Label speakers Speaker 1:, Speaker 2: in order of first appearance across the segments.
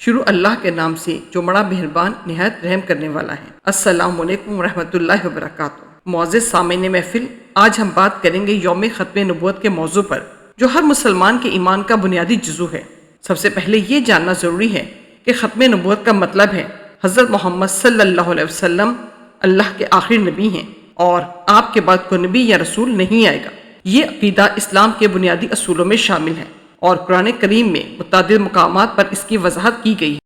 Speaker 1: شروع اللہ کے نام سے جو بڑا مہربان نہایت رحم کرنے والا ہے۔ السلام علیکم ورحمۃ اللہ وبرکاتہ۔ معزز سامعین محفل، آج ہم بات کریں گے یوم ختم نبوت کے موضوع پر، جو ہر مسلمان کے ایمان کا بنیادی جزو ہے۔ سب سے پہلے یہ جاننا ضروری ہے کہ ختم نبوت کا مطلب ہے حضرت محمد صلی اللہ علیہ وسلم اللہ کے آخری نبی ہیں اور آپ کے بعد کوئی نبی یا رسول نہیں آئے گا۔ یہ عقیدہ اسلام کے بنیادی اصولوں میں شامل ہے اور قرآن کریم میں متعدد مقامات پر اس کی وضاحت کی گئی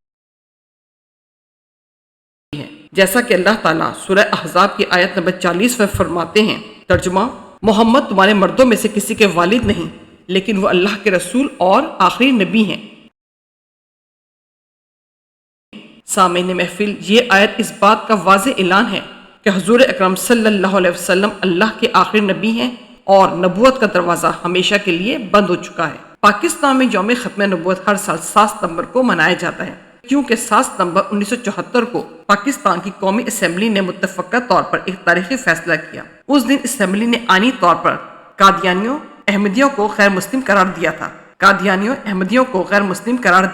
Speaker 1: ہے، جیسا کہ اللہ تعالیٰ سورہ احزاب کی آیت نمبر 40 میں فرماتے ہیں، ترجمہ: محمد تمہارے مردوں میں سے کسی کے والد نہیں، لیکن وہ اللہ کے رسول اور آخری نبی ہیں۔ سامعین محفل، یہ آیت اس بات کا واضح اعلان ہے کہ حضور اکرم صلی اللہ علیہ وسلم اللہ کے آخری نبی ہیں اور نبوت کا دروازہ ہمیشہ کے لیے بند ہو چکا ہے۔ پاکستان میں یوم ختم نبوت ہر سال 7 ستمبر کو منایا جاتا ہے، کیونکہ 7 ستمبر 1974 کو پاکستان کی قومی اسمبلی نے متفقہ طور پر ایک تاریخی فیصلہ کیا۔ اس دن اسمبلی نے آئینی طور پر قادیانیوں احمدیوں کو غیر مسلم قرار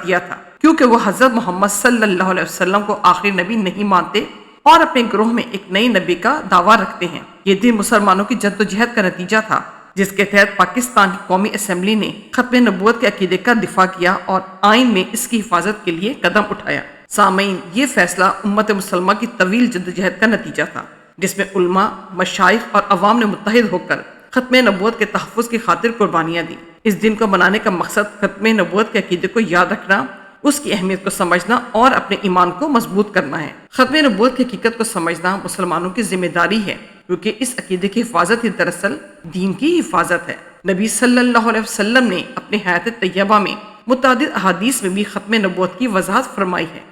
Speaker 1: دیا تھا کیونکہ وہ حضرت محمد صلی اللہ علیہ وسلم کو آخری نبی نہیں مانتے اور اپنے گروہ میں ایک نئی نبی کا دعویٰ رکھتے ہیں۔ یہ دن مسلمانوں کی جدوجہد کا نتیجہ تھا، جس کے تحت پاکستان کی قومی اسمبلی نے ختم نبوت کے عقیدے کا دفاع کیا اور آئین میں اس کی حفاظت کے لیے قدم اٹھایا۔ سامعین، یہ فیصلہ امت مسلمہ کی طویل جدوجہد کا نتیجہ تھا، جس میں علماء، مشائخ اور عوام نے متحد ہو کر ختم نبوت کے تحفظ کی خاطر قربانیاں دیں۔ اس دن کو منانے کا مقصد ختم نبوت کے عقیدے کو یاد رکھنا، اس کی اہمیت کو سمجھنا اور اپنے ایمان کو مضبوط کرنا ہے۔ ختم نبوت کی حقیقت کو سمجھنا مسلمانوں کی ذمہ داری ہے، کیونکہ اس عقیدے کی حفاظت ہی دراصل دین کی حفاظت ہے۔ نبی صلی اللہ علیہ وسلم نے اپنی حیات طیبہ میں متعدد احادیث میں بھی ختم نبوت کی وضاحت فرمائی ہے۔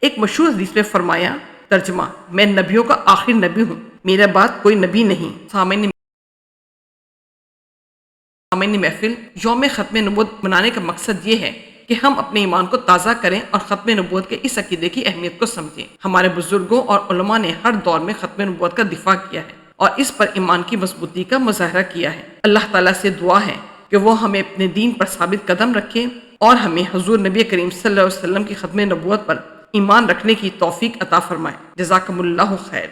Speaker 1: ایک مشہور حدیث میں فرمایا، ترجمہ: میں نبیوں کا آخری نبی ہوں، میرے بعد کوئی نبی نہیں۔ سامعین محفل، یوم ختم نبوت منانے کا مقصد یہ ہے کہ ہم اپنے ایمان کو تازہ کریں اور ختم نبوت کے اس عقیدے کی اہمیت کو سمجھیں۔ ہمارے بزرگوں اور علماء نے ہر دور میں ختم نبوت کا دفاع کیا ہے اور اس پر ایمان کی مضبوطی کا مظاہرہ کیا ہے۔ اللہ تعالیٰ سے دعا ہے کہ وہ ہمیں اپنے دین پر ثابت قدم رکھے اور ہمیں حضور نبی کریم صلی اللہ علیہ وسلم کی ختم نبوت پر ایمان رکھنے کی توفیق عطا فرمائے۔ جزاکم اللہ خیر۔